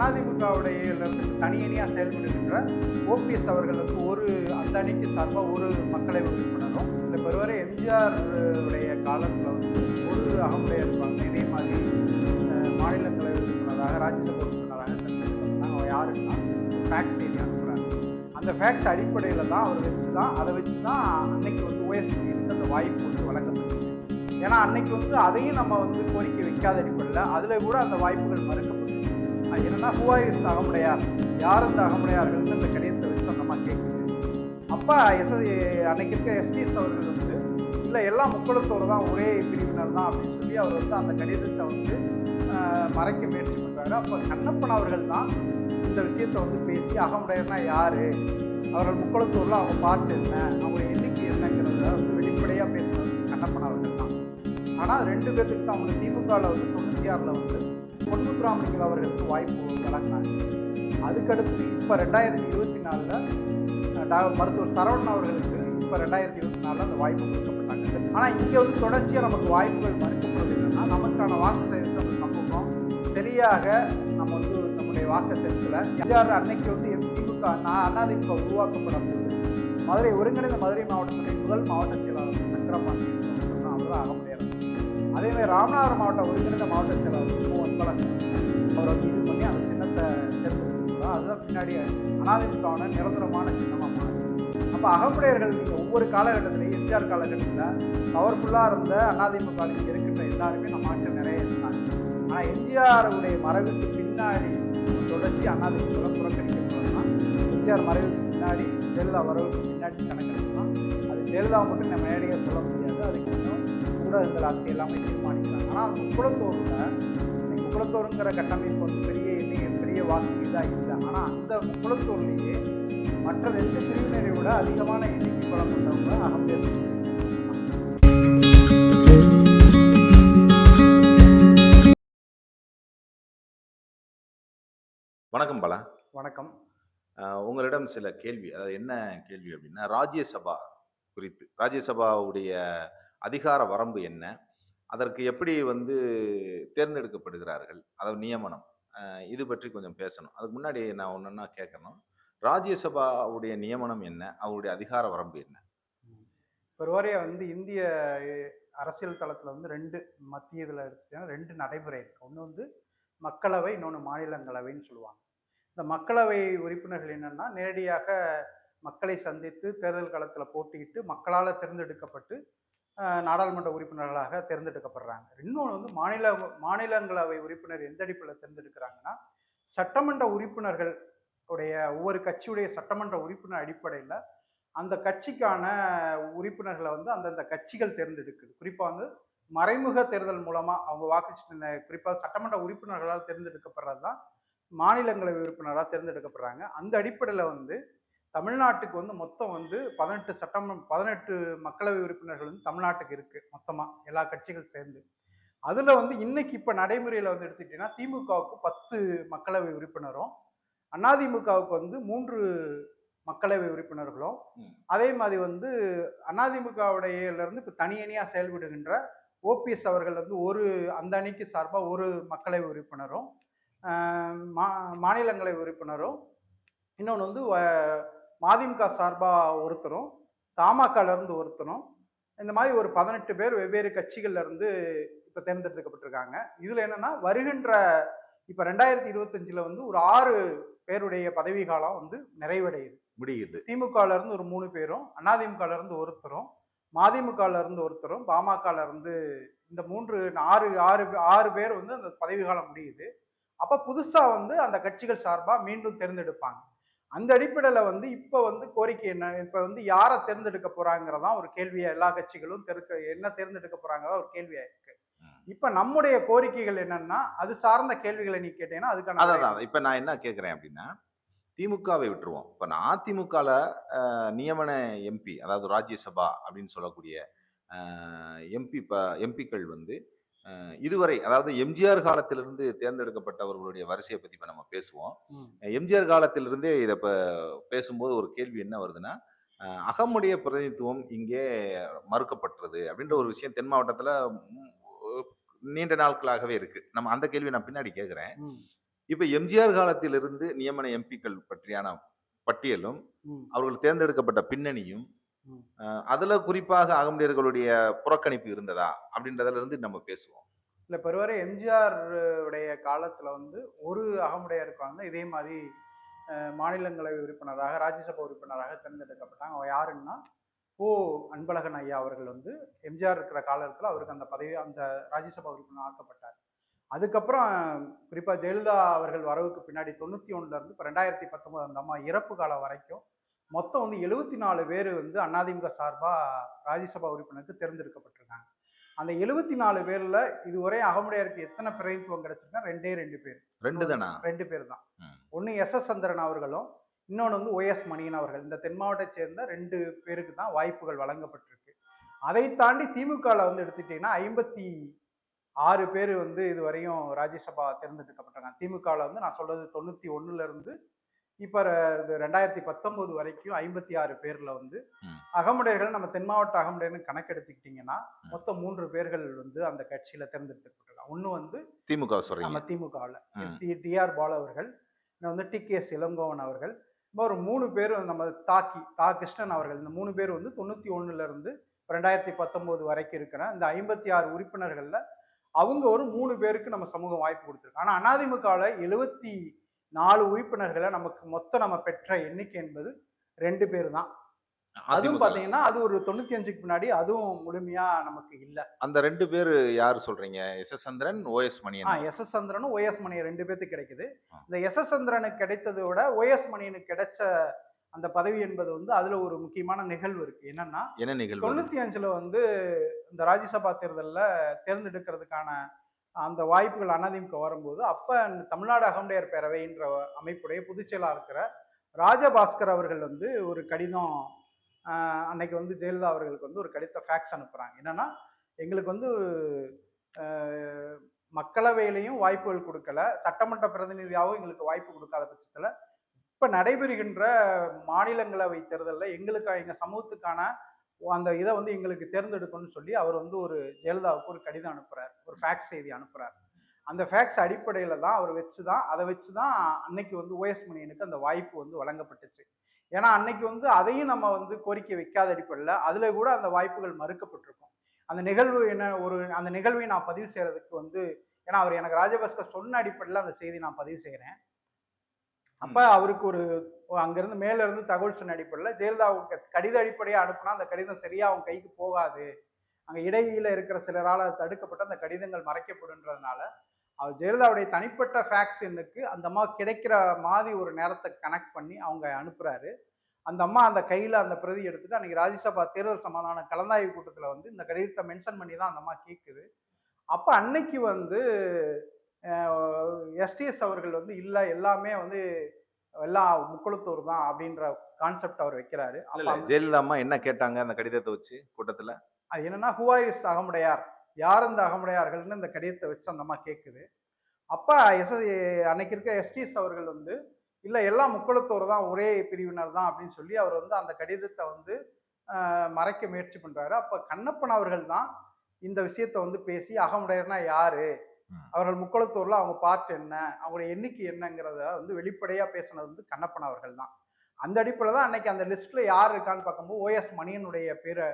அதிமுகவுடைய தனியணியாக செயல்படுகின்ற ஓபிஎஸ் அவர்கள் வந்து அந்த அணிக்கு சார்பாக ஒரு மக்களவை உறுப்பினரும் இந்த பெருவரை எம்ஜிஆர் உடைய காலத்தில் வந்து ஒரு அகமுடைய இருப்பாங்க. இதே மாதிரி மாநிலங்களவை உறுப்பினராக ராஜ்யசபா உறுப்பினராக தேர்ந்தெடுக்கிறாங்க. யாருன்னா ஃபேக்ஸ் செய்தி அனுப்புகிறாங்க. அந்த ஃபேக்ஸ் அடிப்படையில் தான் அதை வச்சு தான் அன்னைக்கு வந்து ஓஎஸ்டிக்கு அந்த வாய்ப்பு வந்து வழங்கப்பட்டது. ஏன்னா அன்னைக்கு வந்து அதையும் நம்ம வந்து கோரிக்கை வைக்காத அடிப்படையில் அதில் கூட அந்த வாய்ப்புகள் மறுக்கப்பட்டது. என்னன்னா ஹூஆர் அகமுடையார், யார் அந்த அகமுடையார்கள் அந்த கடிதத்தை வச்சு அந்த மாதிரி கேட்குது. அப்போ அன்னைக்கு இருக்க எஸ்டிஎஸ் அவர்கள் வந்து இல்லை எல்லா முக்குளத்தோடு தான் ஒரே பிரிவினர் தான் அப்படின்னு சொல்லி அவர் வந்து அந்த கடிதத்தை வந்து மறைக்க முயற்சி பண்ணுறாரு. அப்போ கண்ணப்பன் அவர்கள் தான் இந்த விஷயத்தை வந்து பேசி அகமுடையர்னா யார், அவர்கள் முக்குளத்தூரில் அவங்க பார்த்து என்ன, அவங்க எண்ணிக்கை என்னங்கிறத வந்து வெளிப்படையாக பேசுறது கண்ணப்பன் அவர்கள் தான். ஆனால் 2 பேருக்கு தான் அவங்க திமுகவில் வந்து 96 வந்து பொன்முத்துராமலிங்கம் அவர்களுக்கு வாய்ப்பு வழங்கினாங்க. அதுக்கடுத்து இப்போ 2024 மருத்துவர் சரவணன் அவர்களுக்கு இப்போ 2024 அந்த வாய்ப்பு கொடுக்கப்பட்டாங்க. ஆனால் இங்கே வந்து தொடர்ச்சியாக நமக்கு வாய்ப்புகள் மறுக்கப்படுவது என்னன்னா, நமக்கான வாக்கு சேகரித்த சமூகம் சரியாக நம்ம வந்து நம்முடைய வாக்கு செலுத்தலை. எம்ஜிஆர் அன்னைக்கு வந்து திமுக அதிமுக உருவாக்கப்படும் போது மதுரை ஒருங்கிணைந்த மதுரை மாவட்டத்துடைய முதல் மாவட்ட செயலாளர் சங்கரபாண்டி அவர் தான் அகமுடையார். அதேமாதிரி ராமநாதபுரம் மாவட்ட ஒருங்கிணைந்த மாவட்ட செயலாளர் அவர் வந்து இது பண்ணி அந்த சின்னத்தை தேர்ந்தெடுத்துருக்கோம். அதுதான் பின்னாடி அதிமுகவான நிரந்தரமான சின்னமாக மாறுது. அப்போ அகமுடையர்கள் நீங்கள் ஒவ்வொரு காலகட்டத்திலையும் எம்ஜிஆர் காலகட்டத்தில் பவர்ஃபுல்லாக இருந்த அதிமுக இருக்கின்ற எல்லாருமே நம்ம நாட்டில் நிறைய இருந்தாங்க. ஆனால் எம்ஜிஆருடைய மறைவுக்கு பின்னாடி தொடர்ச்சி அதிமுக புறக்கணிக்கப்படுறதுனா எம்ஜிஆர் மறைவுக்கு பின்னாடி ஜெயலலிதா வரவுக்கு பின்னாடி கணக்கெடுக்கலாம். அது ஜெயலலிதா மட்டும் நம்ம நேரடியாக சொல்ல முடியாது. அதுக்கு ஊடகங்கள் அது எல்லாமே தீர்மானிக்கிறாங்க. ஆனால் அது முக்குளத்தூருங்கிற கட்டமைப்பு வந்து பெரிய வாக்கு இதாக இல்லை. ஆனால் அந்த முக்குளத்தூர்லேயே மற்ற 2 பிரிவினரை விட அதிகமான எண்ணிக்கை பலம் கொண்டவங்க அகமுடையார். வணக்கம் பாலா. வணக்கம். உங்களிடம் சில கேள்வி, அதாவது என்ன கேள்வி அப்படின்னா, ராஜ்யசபா குறித்து. ராஜ்யசபாவுடைய அதிகார வரம்பு என்ன, அதற்கு எப்படி வந்து தேர்ந்தெடுக்கப்படுகிறார்கள், அதாவது நியமனம், இது பற்றி கொஞ்சம் பேசணும். அதுக்கு முன்னாடி நான் ஒன்றுன்னா கேட்கணும். ராஜ்யசபாவுடைய நியமனம் என்ன, அவருடைய அதிகார வரம்பு என்ன? ஒருவரையா வந்து இந்திய அரசியல் தளத்தில் வந்து 2 மத்திய இதில் எடுத்துட்டீங்கன்னா 2 நடைமுறை இருக்குது. ஒன்று வந்து மக்களவை, இன்னொன்று மாநிலங்களவைன்னு சொல்லுவாங்க. இந்த மக்களவை உறுப்பினர்கள் என்னென்னா நேரடியாக மக்களை சந்தித்து தேர்தல் காலத்தில் போட்டியிட்டு மக்களால் தேர்ந்தெடுக்கப்பட்டு நாடாளுமன்ற உறுப்பினர்களாக தேர்ந்தெடுக்கப்படுறாங்க. இன்னொன்று வந்து மாநிலங்களவை உறுப்பினர் எந்த அடிப்படையில் தேர்ந்தெடுக்கிறாங்கன்னா, சட்டமன்ற உறுப்பினர்கள் உடைய ஒவ்வொரு கட்சியுடைய சட்டமன்ற உறுப்பினர் அடிப்படையில் அந்த கட்சிக்கான உறுப்பினர்களை வந்து அந்தந்த கட்சிகள் தேர்ந்தெடுக்குது. குறிப்பாக வந்து மறைமுக தேர்தல் மூலமாக அவங்க குறிப்பாக சட்டமன்ற உறுப்பினர்களால் தேர்ந்தெடுக்கப்படுறது தான் மாநிலங்களவை உறுப்பினராக தேர்ந்தெடுக்கப்படுறாங்க. அந்த அடிப்படையில் வந்து தமிழ்நாட்டுக்கு வந்து மொத்தம் வந்து 18 மக்களவை உறுப்பினர்கள் வந்து தமிழ்நாட்டுக்கு இருக்குது மொத்தமாக எல்லா கட்சிகள் சேர்ந்து. அதில் வந்து இன்னைக்கு இப்போ நடைமுறையில் வந்து எடுத்துக்கிட்டீங்கன்னா திமுகவுக்கு 10 மக்களவை உறுப்பினரும், அதிமுகவுக்கு வந்து 3 மக்களவை உறுப்பினர்களும், அதே மாதிரி வந்து அதிமுகவுடையிலிருந்து இப்போ தனியணியாக செயல்படுகின்ற ஓபிஎஸ் அவர்கள் வந்து அந்த அணிக்கு சார்பாக ஒரு மக்களவை உறுப்பினரும், மாநிலங்களவை உறுப்பினரும், இன்னொன்று வந்து மதிமுக சார்பாக ஒருத்தரும், தமாகலேருந்து ஒருத்தரும், இந்த மாதிரி ஒரு 18 பேர் வெவ்வேறு கட்சிகள்லேருந்து இப்போ தேர்ந்தெடுக்கப்பட்டிருக்காங்க. இதில் என்னென்னா வருகின்ற இப்போ 2025 வந்து ஒரு 6 பேருடைய பதவி காலம் வந்து முடியுது. திமுகலேருந்து ஒரு 3 பேரும், அதிமுகலேருந்து ஒருத்தரும், மதிமுகலேருந்து ஒருத்தரும், பாமகலேருந்து இந்த 6 பேர் வந்து அந்த பதவி காலம் முடியுது. அப்போ புதுசாக வந்து அந்த கட்சிகள் சார்பாக மீண்டும் தேர்ந்தெடுப்பாங்க. அந்த அடிப்படையில் வந்து இப்போ வந்து கோரிக்கை என்ன, இப்போ வந்து யாரை தேர்ந்தெடுக்க போறாங்கிறதான் ஒரு கேள்வியா எல்லா கட்சிகளும் என்ன தேர்ந்தெடுக்க போறாங்கிறதா ஒரு கேள்வியா இருக்கு. இப்ப நம்முடைய கோரிக்கைகள் என்னன்னா அது சார்ந்த கேள்விகளை நீ கேட்டீங்கன்னா அதுக்கான இப்ப நான் என்ன கேட்கிறேன் அப்படின்னா, திமுகவை விட்டுருவோம். இப்ப நான் அதிமுகல நியமன எம்பி, அதாவது ராஜ்யசபா அப்படின்னு சொல்லக்கூடிய எம்பிக்கள் வந்து இதுவரை, அதாவது எம்ஜிஆர் காலத்திலிருந்து தேர்ந்தெடுக்கப்பட்டவர்களுடைய வரிசையை பத்தி இப்ப நம்ம பேசுவோம். எம்ஜிஆர் காலத்திலிருந்தே இதை பேசும்போது ஒரு கேள்வி என்ன வருதுன்னா, அகமுடைய பிரதிநிதித்துவம் இங்கே மறுக்கப்பட்டது அப்படின்ற ஒரு விஷயம் தென் மாவட்டத்துல நீண்ட நாட்களாகவே இருக்கு. நம்ம அந்த கேள்வி நான் பின்னாடி கேட்கிறேன். இப்ப எம்ஜிஆர் காலத்திலிருந்து நியமன எம்பிக்கள் பற்றியான பட்டியலும், ம், அவர்கள் தேர்ந்தெடுக்கப்பட்ட பின்னணியும், ம். அதுல குறிப்பாக அகமுடையர்களுடைய புறக்கணிப்பு இருந்ததா? அப்படின்றதுல இருந்து நம்ம பேசுவோம். இல்ல பெருவரை எம்ஜிஆர் உடைய காலத்துல வந்து ஒரு அகமுடையார் இருக்காங்க. இதே மாரி மாநிலங்களவை உறுப்பினராக, ராஜ்யசபா உறுப்பினராக தேர்ந்தெடுக்கப்பட்டாங்க. அவங்க யாருன்னா, அன்பழகன் ஐயா அவர்கள் வந்து எம்ஜிஆர் இருக்கிற காலத்துல அவருக்கு அந்த பதவி அந்த ராஜ்யசபா உறுப்பினர் ஆக்கப்பட்டார். அதுக்கப்புறம் குறிப்பா ஜெயலலிதா அவர்கள் வரவுக்கு பின்னாடி 91ல இருந்து இப்ப 2019 அந்த அம்மா இறப்பு காலம் வரைக்கும் மொத்தம் வந்து 74 பேர் வந்து அதிமுக சார்பா ராஜ்யசபா உறுப்பினருக்கு தேர்ந்தெடுக்கப்பட்டிருக்காங்க. அந்த 74 பேர்ல இதுவரை அகமுடையாருக்கு எத்தனை பிரதிநிதித்துவம் கிடைச்சிருக்கா? 2 பேர். 2 தானா? 2 பேர் தான். ம். ஒண்ணு எஸ்.எஸ். சந்திரன் அவர்களும், இன்னொன்னு வந்து ஓ.எஸ். மணியன் அவர்கள். இந்த தென் மாவட்டத்தை சேர்ந்த 2 பேருக்கு தான் வாய்ப்புகள் வழங்கப்பட்டிருக்கு. அதை தாண்டி திமுகல வந்து எடுத்துட்டீங்கன்னா 56 பேர் வந்து இதுவரையும் ராஜ்யசபா தேர்ந்தெடுக்கப்பட்டாங்க. திமுகல வந்து நான் சொல்றது 91ல இருந்து இப்ப 2019 வரைக்கும் 56 பேர்ல வந்து ம். அகமுடையர்கள் நம்ம தென் மாவட்ட அகமுடையர்னு கணக்கெடுத்துக்கிட்டீங்கன்னா ம். மொத்தம் 3 பேர்கள் வந்து அந்த கட்சியில தேர்ந்தெடுக்கப்பட்டிருக்காங்க. ஒண்ணு வந்து திமுக சொல்றீங்க. நம்ம திமுகவுல ம். டி.ஆர். பாலு அவர்கள், இன்னும் வந்து டி.கே.எஸ். இளங்கோவன் அவர்கள், ஒரு 3 பேர் நம்ம தா. கிருஷ்ணன் அவர்கள். இந்த 3 பேர் வந்து 91ல இருந்து 2019 வரைக்கும் இருக்கிற இந்த 56 உறுப்பினர்கள்ல அவங்க ஒரு 3 பேருக்கு நம்ம சமூகம் வாய்ப்பு கொடுத்துருக்கு. ஆனா அதிமுகவுல 74 உறுப்பினர்களை நமக்கு மொத்தம் நம்ம பெற்ற எண்ணிக்கை என்பது 2 பேர் தான். அதுவும் அதிமுக. பாத்தீங்கன்னா அது ஒரு 95க்கு பின்னாடி அதுவும் முழுமையா நமக்கு இல்ல. அந்த 2 பேரு யாரு சொல்றீங்க? எஸ்.எஸ். சந்திரன், ஓ.எஸ். மணியன். எஸ்.எஸ். சந்திரனும் ஓ.எஸ். மணியன் 2 பேத்துக்கு கிடைக்குது. ஆ. இந்த எஸ்.எஸ். சந்திரனுக்கு கிடைத்ததை விட ஓ.எஸ். மணியனுக்கு கிடைச்ச அந்த பதவி என்பது வந்து அதுல ஒரு முக்கியமான நிகழ்வு இருக்கு. என்னன்னா என்ன நிகழ்வு அது? 95ல வந்து இந்த ராஜ்யசபா தேர்தல்ல தேர்ந்தெடுக்கிறதுக்கான அந்த வாய்ப்புகள் அதிமுக வரும்போது, அப்ப இந்த தமிழ்நாடு அகமுடையார் பேரவைன்ற அமைப்புடைய பொதுச் செயலாளர் இருக்கிற ராஜபாஸ்கர் அவர்கள் வந்து ஒரு கடிதம் அன்னைக்கு வந்து ஜெயலலிதா அவர்களுக்கு வந்து ஒரு கடிதத்தை ஃபேக்ஸ் அனுப்புறாங்க. என்னன்னா, எங்களுக்கு வந்து மக்களவையிலையும் வாய்ப்புகள் கொடுக்கல, சட்டமன்ற பிரதிநிதியாகவும் எங்களுக்கு வாய்ப்பு கொடுக்காத பட்சத்துல இப்ப நடைபெறுகின்ற மாநிலங்களவை தேர்தல்ல எங்களுக்கு எங்க சமூகத்துக்கான அந்த இதை வந்து எங்களுக்கு தேர்ந்தெடுக்கணும்னு சொல்லி அவர் வந்து ஒரு ஜெயலலிதாவுக்கு ஒரு கடிதம் அனுப்புறார், ஒரு ஃபேக்ஸ் செய்தி அனுப்புறார். அந்த ஃபேக்ஸ் அடிப்படையில தான் அவர் அதை வச்சு தான் அன்னைக்கு வந்து ஓஎஸ் மணியனுக்கு அந்த வாய்ப்பு வந்து வழங்கப்பட்டுச்சு. ஏன்னா அன்னைக்கு வந்து அதையும் நம்ம வந்து கோரிக்கை வைக்காத அடிப்படையில் அதுல கூட அந்த வாய்ப்புகள் மறுக்கப்பட்டிருக்கும். அந்த நிகழ்வு என்ன அந்த நிகழ்வை நான் பதிவு செய்யறதுக்கு வந்து ஏன்னா அவர் எனக்கு ராஜபாஸ்கர் சொன்ன அடிப்படையில் அந்த செய்தி நான் பதிவு செய்கிறேன். அப்ப அவருக்கு ஒரு அங்கிருந்து மேல இருந்து தகவல் சொன்ன அடிப்படையில் ஜெயலலிதாவுக்கு கடித அடிப்படையாக அனுப்புனா அந்த கடிதம் சரியா அவங்க கைக்கு போகாது, அங்க இடையில இருக்கிற சிலரால் தடுக்கப்பட்டு அந்த கடிதங்கள் மறைக்கப்படுன்றதுனால அவர் ஜெயலலிதாவுடைய தனிப்பட்ட ஃபேக்ஸ் எண்ணுக்கு அந்த அம்மா கிடைக்கிற மாதிரி ஒரு நேரத்தை கனெக்ட் பண்ணி அவங்க அனுப்புறாரு. அந்த அம்மா அந்த கையில அந்த பிரதி எடுத்துட்டு அன்னைக்கு ராஜ்யசபா தேர்தல் சம்பந்தமான கலந்தாய்வு கூட்டத்துல வந்து இந்த கடிதத்தை மென்ஷன் பண்ணி தான் அந்த அம்மா கேட்குது. அப்ப அன்னைக்கு வந்து எஸ்டிஎஸ் அவர்கள் வந்து இல்ல எல்லாமே வந்து எல்லாம் முக்குளத்தூர் தான் அப்படின்ற கான்செப்ட் அவர் வைக்கிறாரு. ஜெயலலிதா அம்மா என்ன கேட்டாங்க அந்த கடிதத்தை வச்சு கூட்டத்துல? அது என்னன்னா ஹுவாயிஸ் அகமுடையார், யார் அந்த அகமுடையார்கள்னு இந்த கடிதத்தை வச்சு அந்த அம்மா கேட்குது. அப்ப அன்னைக்கு இருக்க எஸ்டிஎஸ் அவர்கள் வந்து இல்ல எல்லாம் முக்குளத்தூர் தான், ஒரே பிரிவினர் தான் அப்படின்னு சொல்லி அவர் வந்து அந்த கடிதத்தை வந்து மறைக்க முயற்சி பண்றாரு. அப்ப கண்ணப்பன் அவர்கள் தான் இந்த விஷயத்தை வந்து பேசி அகமுடையர்னா யாரு, அவர்கள் முக்குளத்தூர்ல அவங்க பார்ட் என்ன, அவங்களுடைய எண்ணிக்கை என்னங்கிறத வந்து வெளிப்படையா பேசினது வந்து கண்ணப்பன் அவர்கள் தான். அந்த அடிப்படையில் தான் அன்னைக்கு அந்த லிஸ்ட்ல யார் இருக்கான்னு பார்க்கும்போது ஓஎஸ் மணியனுடைய பேரை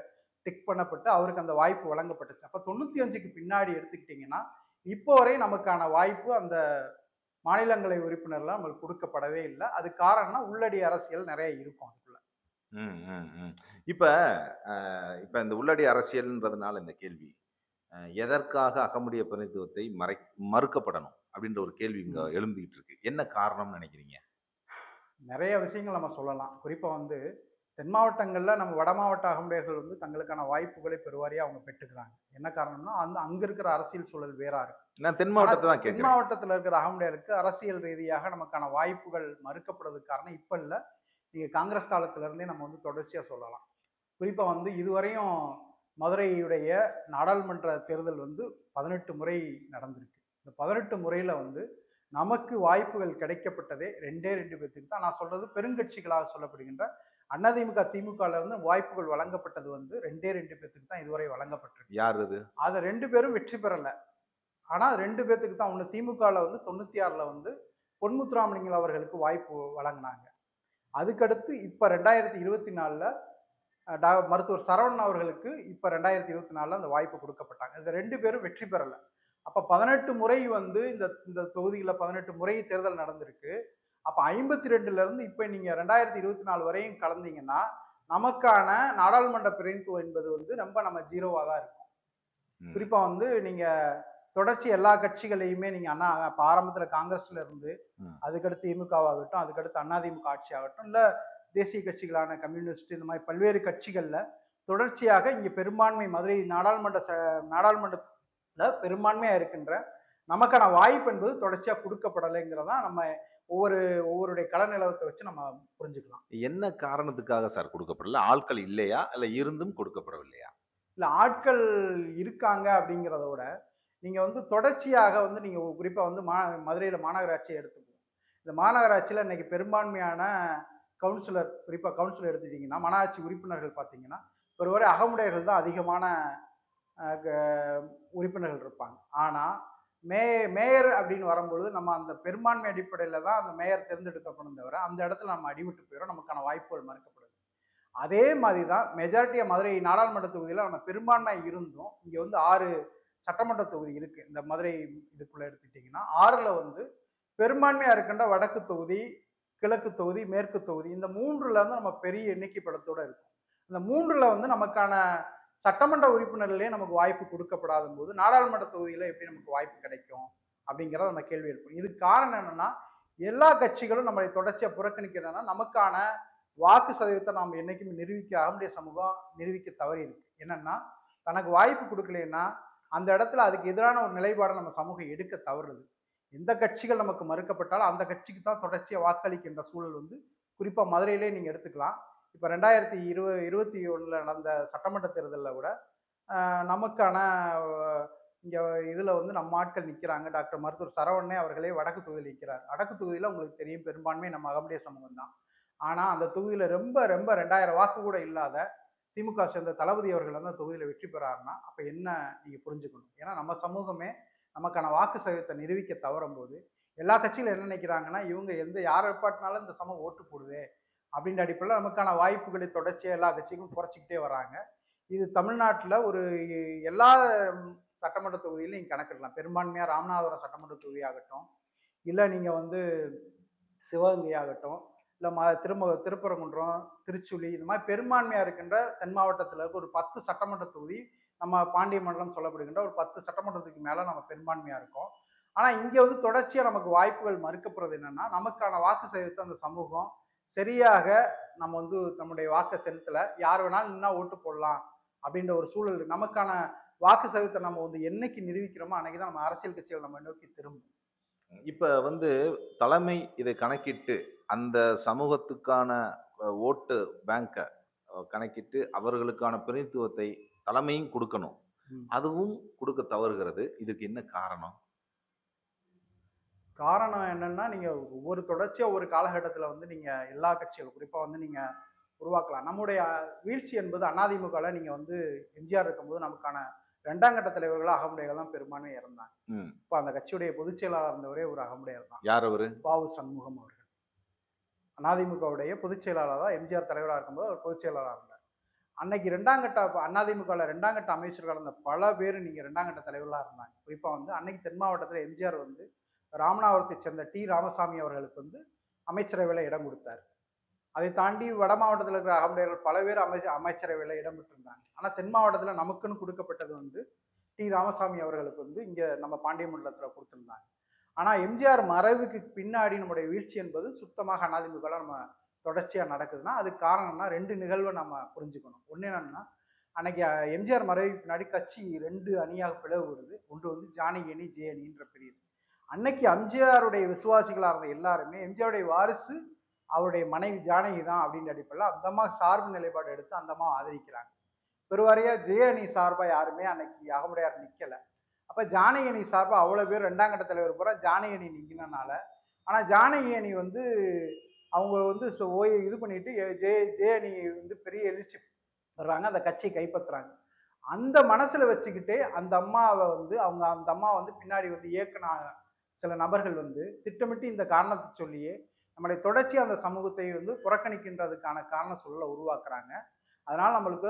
டிக் பண்ணப்பட்டு அவருக்கு அந்த வாய்ப்பு வழங்கப்பட்டுச்சு. அப்ப 95க்கு பின்னாடி எடுத்துக்கிட்டீங்கன்னா இப்போ வரை நமக்கான வாய்ப்பு அந்த மாநிலங்களவை உறுப்பினர்லாம் நம்மளுக்கு கொடுக்கப்படவே இல்லை. அது காரணம்னா உள்ளடி அரசியல் நிறைய இருக்கும் அதுக்குள்ள. இப்ப இப்ப இந்த உள்ளடி அரசியல்ன்றதுனால இந்த கேள்வி எதற்காக அகமுடைய பிரதிநிதித்துவத்தை மறுக்கப்படணும் அப்படின்ற ஒரு கேள்வி இங்க எழும்பிக்கிட்டு இருக்கு. என்ன காரணம்னு நினைக்கிறீங்க? நிறைய விஷயங்கள் நம்ம சொல்லலாம். குறிப்பா வந்து தென் மாவட்டங்களில் நம்ம வட மாவட்ட அகமுடையர்கள் வந்து தங்களுக்கான வாய்ப்புகளை பெருவாரியாக அவங்க பெற்றுக்கிறாங்க. என்ன காரணம்னா அங்க இருக்கிற அரசியல் சூழல் வேறா இருக்கு. நான் தென் மாவட்டத்தை தான் கேட்கிறேன். தென் மாவட்டத்தில் இருக்கிற அகமுடையருக்கு அரசியல் ரீதியாக நமக்கான வாய்ப்புகள் மறுக்கப்படுறதுக்கு காரணம் இப்ப இல்லை, நீங்க காங்கிரஸ் காலத்துல இருந்தே நம்ம வந்து தொடர்ச்சியா சொல்லலாம். குறிப்பா வந்து இதுவரையும் மதுரையுடைய நாடாளுமன்ற தேர்தல் வந்து 18 முறை நடந்திருக்கு. இந்த 18 முறையில வந்து நமக்கு வாய்ப்புகள் கிடைக்கப்பட்டதே 2 பேத்துக்கு தான். நான் சொல்றது பெருங்கட்சிகளாக சொல்லப்படுகின்ற அதிமுக திமுகல இருந்து வாய்ப்புகள் வழங்கப்பட்டது வந்து 2 பேத்துக்கு தான் இதுவரை வழங்கப்பட்டிருக்கு. யார் அது? அதை 2 பேரும் வெற்றி பெறல. ஆனா 2 பேத்துக்கு தான். ஒண்ணு திமுகல வந்து 96ல வந்து பொன்முத்துராமலிங்கம் அவர்களுக்கு வாய்ப்பு வழங்கினாங்க. அதுக்கடுத்து இப்போ 2024ல் மருத்துவர் சரவணன் அவர்களுக்கு இப்போ 2024ல் அந்த வாய்ப்பு கொடுக்கப்பட்டாங்க. இந்த 2 பேரும் வெற்றி பெறல. அப்ப 18 முறை வந்து இந்த இந்த தொகுதியில 18 முறை தேர்தல் நடந்திருக்கு. அப்ப 52ல இருந்து இப்ப நீங்க 2024 வரையும் கலந்தீங்கன்னா, நமக்கான நாடாளுமன்ற பிரதிநிதித்துவம் என்பது வந்து ரொம்ப நம்ம ஜீரோவா தான் இருக்கும். குறிப்பா வந்து நீங்க தொடர்ச்சி எல்லா கட்சிகளையுமே நீங்க இப்ப ஆரம்பத்துல காங்கிரஸ்ல இருந்து அதுக்கடுத்து திமுகவாகட்டும், அதுக்கடுத்து அதிமுக ஆட்சி ஆகட்டும், இல்ல தேசிய கட்சிகளான கம்யூனிஸ்ட் இந்த மாதிரி பல்வேறு கட்சிகள்ல தொடர்ச்சியாக இங்க பெரும்பான்மை மதுரை நாடாளுமன்றத்துல பெரும்பான்மையா இருக்கின்ற நமக்கான வாய்ப்பு என்பது தொடர்ச்சியா கொடுக்கப்படலைங்கிறதா நம்ம ஒவ்வொருடைய கள நிலவரத்தை வச்சு நம்ம புரிஞ்சுக்கலாம். என்ன காரணத்துக்காக சார் கொடுக்கப்படல? ஆட்கள் இல்லையா? இல்ல இருந்தும் கொடுக்கப்படவில்லையா? இல்ல ஆட்கள் இருக்காங்க அப்படிங்கிறத விட, நீங்க வந்து தொடர்ச்சியாக வந்து நீங்க குறிப்பா வந்து மதுரையில மாநகராட்சியை எடுத்துக்குவோம். இந்த மாநகராட்சியில இன்னைக்கு பெரும்பான்மையான கவுன்சிலர், குறிப்பா கவுன்சிலர் எடுத்துட்டீங்கன்னா, மாநகராட்சி உறுப்பினர்கள் பார்த்தீங்கன்னா, ஒருவரை அகமுடையர்கள் தான் அதிகமான உறுப்பினர்கள் இருப்பாங்க. ஆனா மேயர் அப்படின்னு வரும்பொழுது நம்ம அந்த பெரும்பான்மை அடிப்படையில தான் அந்த மேயர் தேர்ந்தெடுக்கப்படும் தவிர அந்த இடத்துல நம்ம அடிவிட்டு போயிடும், நமக்கான வாய்ப்புகள் மறுக்கப்படுது. அதே மாதிரி தான் மெஜாரிட்டியா மதுரை நாடாளுமன்ற தொகுதியில நம்ம பெரும்பான்மை இருந்தும் இங்க வந்து 6 சட்டமன்ற தொகுதி இருக்கு. இந்த மதுரை இதுக்குள்ள எடுத்துக்கிட்டீங்கன்னா 6ல வந்து பெரும்பான்மையா இருக்கின்ற வடக்கு தொகுதி, கிழக்கு தொகுதி, மேற்கு தொகுதி, இந்த 3ல வந்து நம்ம பெரிய எண்ணிக்கை படத்தோட இருக்கும். இந்த 3ல வந்து நமக்கான சட்டமன்ற உறுப்பினர்களே நமக்கு வாய்ப்பு கொடுக்கப்படாத போது நாடாளுமன்ற தொகுதியில எப்படி நமக்கு வாய்ப்பு கிடைக்கும் அப்படிங்கிறத நம்ம கேள்வி எழுப்போம். இதுக்கு காரணம் என்னன்னா, எல்லா கட்சிகளும் நம்மளை தொடர்ச்சியா புறக்கணிக்கிறதுனா நமக்கான வாக்கு சதவீதத்தை நாம் என்னைக்குமே அகமுடைய சமூகம் நிரூபிக்க தவறி இருக்கு. என்னன்னா, தனக்கு வாய்ப்பு கொடுக்கலைன்னா அந்த இடத்துல அதுக்கு எதிரான ஒரு நிலைப்பாடை நம்ம சமூகம் எடுக்க தவறுது. எந்த கட்சிகள் நமக்கு மறுக்கப்பட்டாலும் அந்த கட்சிக்கு தான் தொடர்ச்சியா வாக்களிக்கின்ற சூழல் வந்து குறிப்பா மதுரையிலே நீங்க எடுத்துக்கலாம். இப்போ 2021ல் நடந்த சட்டமன்ற தேர்தலில் கூட நமக்கான இங்கே இதில் வந்து நம்ம ஆட்கள் நிற்கிறாங்க. டாக்டர் மருத்துவர் சரவணனே அவர்களே வடக்கு தொகுதியில் நிற்கிறார். வடக்கு தொகுதியில் உங்களுக்கு தெரியும் பெரும்பான்மை நம்ம அகமுடைய சமூகம் தான். ஆனால் அந்த தொகுதியில் ரொம்ப 2000 வாக்கு கூட இல்லாத திமுக சேர்ந்த தளபதி அவர்கள் வந்து அந்த தொகுதியில் வெற்றி பெறாருன்னா அப்போ என்ன நீங்கள் புரிஞ்சுக்கணும். ஏன்னா நம்ம சமூகமே நமக்கான வாக்கு சதவீதத்தை நிரூபிக்க தவறும் போது எல்லா கட்சியிலும் என்ன நினைக்கிறாங்கன்னா, இவங்க யாரை பாட்டினாலும் இந்த சமூகம் ஓட்டு போடுவே அப்படின்ற அடிப்படையில் நமக்கான வாய்ப்புகளை தொடர்ச்சியாக எல்லா கட்சிக்கும் குறைச்சிக்கிட்டே வராங்க. இது தமிழ்நாட்டில் ஒரு எல்லா சட்டமன்ற தொகுதியிலும் நீங்கள் கணக்கிடலாம். பெரும்பான்மையாக ராமநாதபுரம் சட்டமன்ற தொகுதி ஆகட்டும், இல்லை நீங்கள் வந்து சிவகங்கை ஆகட்டும், இல்லை திருப்பரங்குன்றம், திருச்சுழி, இந்த மாதிரி பெரும்பான்மையாக இருக்கின்ற தென் மாவட்டத்தில் இருக்க ஒரு 10 சட்டமன்ற தொகுதி, நம்ம பாண்டிய மண்டலம் சொல்லப்படுகின்ற ஒரு 10 சட்டமன்றத்துக்கு மேலே நம்ம பெரும்பான்மையாக இருக்கோம். ஆனால் இங்கே வந்து தொடர்ச்சியாக நமக்கு வாய்ப்புகள் மறுக்கப்படுறது என்னன்னா, நமக்கான வாக்கு சதவீதத்தை அந்த சமூகம் சரியாக நம்ம வந்து நம்முடைய வாக்கை செலுத்தலை, யார் வேணாலும் நின்னா ஓட்டு போடலாம் அப்படின்ற ஒரு சூழல். நமக்கான வாக்கு சதவீதத்தை நம்ம வந்து என்னைக்கு நிரூபிக்கிறோமோ அன்னைக்கு தான் நம்ம அரசியல் கட்சிகள் நம்ம நோக்கி திரும்பும். இப்ப வந்து தலைமை இதை கணக்கிட்டு அந்த சமூகத்துக்கான ஓட்டு பேங்க கணக்கிட்டு அவர்களுக்கான பிரதித்துவத்தை தலைமையும் கொடுக்கணும். அதுவும் கொடுக்க தவறுகிறது. இதுக்கு என்ன காரணம்? காரணம் என்னன்னா, நீங்க ஒவ்வொரு தொடர்ச்சியா ஒரு காலகட்டத்தில் வந்து நீங்க எல்லா கட்சிகளும் குறிப்பா வந்து நீங்க உருவாக்கலாம். நம்முடைய வீழ்ச்சி என்பது அதிமுகல நீங்க வந்து எம்ஜிஆர் இருக்கும்போது நமக்கான 2ஆம் கட்ட தலைவர்களாக அகமுடையர்கள் தான் பெரும்பான்மை இறந்தாங்க. இப்போ அந்த கட்சியுடைய பொதுச் செயலாளர் இருந்தவரே ஒரு அகமுடையர் தான். யார் அவரு? பாவு சண்முகம் அவர்கள். அதிமுகவுடைய பொதுச் செயலாளர் தான். எம்ஜிஆர் தலைவராக இருக்கும்போது அவர் பொதுச் செயலாளராக இருந்தார். அன்னைக்கு 2ஆம் கட்ட அதிமுகவில் 2ஆம் கட்ட அமைச்சர்கள் இருந்த பல பேர் நீங்க 2ஆம் கட்ட தலைவர்களாக இருந்தாங்க. குறிப்பா வந்து அன்னைக்கு தென் மாவட்டத்தில் எம்ஜிஆர் வந்து ராமநாதபுரத்தை சேர்ந்த டி ராமசாமி அவர்களுக்கு வந்து அமைச்சரவையில் இடம் கொடுத்தார். அதை தாண்டி வட மாவட்டத்தில் இருக்கிற அகமுடையர்கள் பல பேர் அமைச்சரவையில் இடம் பெற்றிருந்தாங்க. ஆனால் தென் மாவட்டத்தில் நமக்குன்னு கொடுக்கப்பட்டது வந்து டி ராமசாமி அவர்களுக்கு வந்து இங்கே நம்ம பாண்டிய மண்டலத்தில் கொடுத்துருந்தாங்க. ஆனால் எம்ஜிஆர் மறைவுக்கு பின்னாடி நம்முடைய வீழ்ச்சி என்பது சுத்தமாக அதிமுகவில் நம்ம தொடர்ச்சியாக நடக்குதுன்னா அதுக்கு காரணம்னா 2 நிகழ்வை நம்ம புரிஞ்சுக்கணும். ஒன்று என்னன்னா, அன்னைக்கு எம்ஜிஆர் மறைவுக்கு பின்னாடி கட்சி 2 அணியாக பிளவு வருது. ஒன்று வந்து ஜானகி அணி, ஜே அணின்ற பிரிவு. அன்னைக்கு எம்ஜிஆருடைய விசுவாசிகளாக இருந்த எல்லாருமே எம்ஜிஆருடைய வாரிசு அவருடைய மனைவி ஜானகி தான் அப்படின்ற அடிப்படையில் அந்த அம்மா சார்பு நிலைப்பாடு எடுத்து அந்த அம்மா ஆதரிக்கிறாங்க. பெருவாரியா ஜே அணி சார்பாக யாருமே அன்னைக்கு அகமுடையார் நிற்கலை. அப்போ ஜானகி அணி சார்பாக அவ்வளோ பேர் 2ஆம் கட்ட தலைவர் பூரா ஜானகி அணி நிற்கினனால, ஆனால் ஜானகி அணி வந்து அவங்க வந்து இது பண்ணிட்டு ஜே அணி வந்து பெரிய எழுச்சி வர்றாங்க, அந்த கட்சியை கைப்பற்றுறாங்க. அந்த மனசுல வச்சுக்கிட்டே அந்த அம்மாவை வந்து அந்த அம்மா வந்து பின்னாடி வந்து இயக்குன சில நபர்கள் வந்து திட்டமிட்டு இந்த காரணத்தை சொல்லியே நம்மளை தொடர்ச்சி அந்த சமூகத்தை வந்து புறக்கணிக்கின்றதுக்கான காரண சூழலை உருவாக்குறாங்க. அதனால நம்மளுக்கு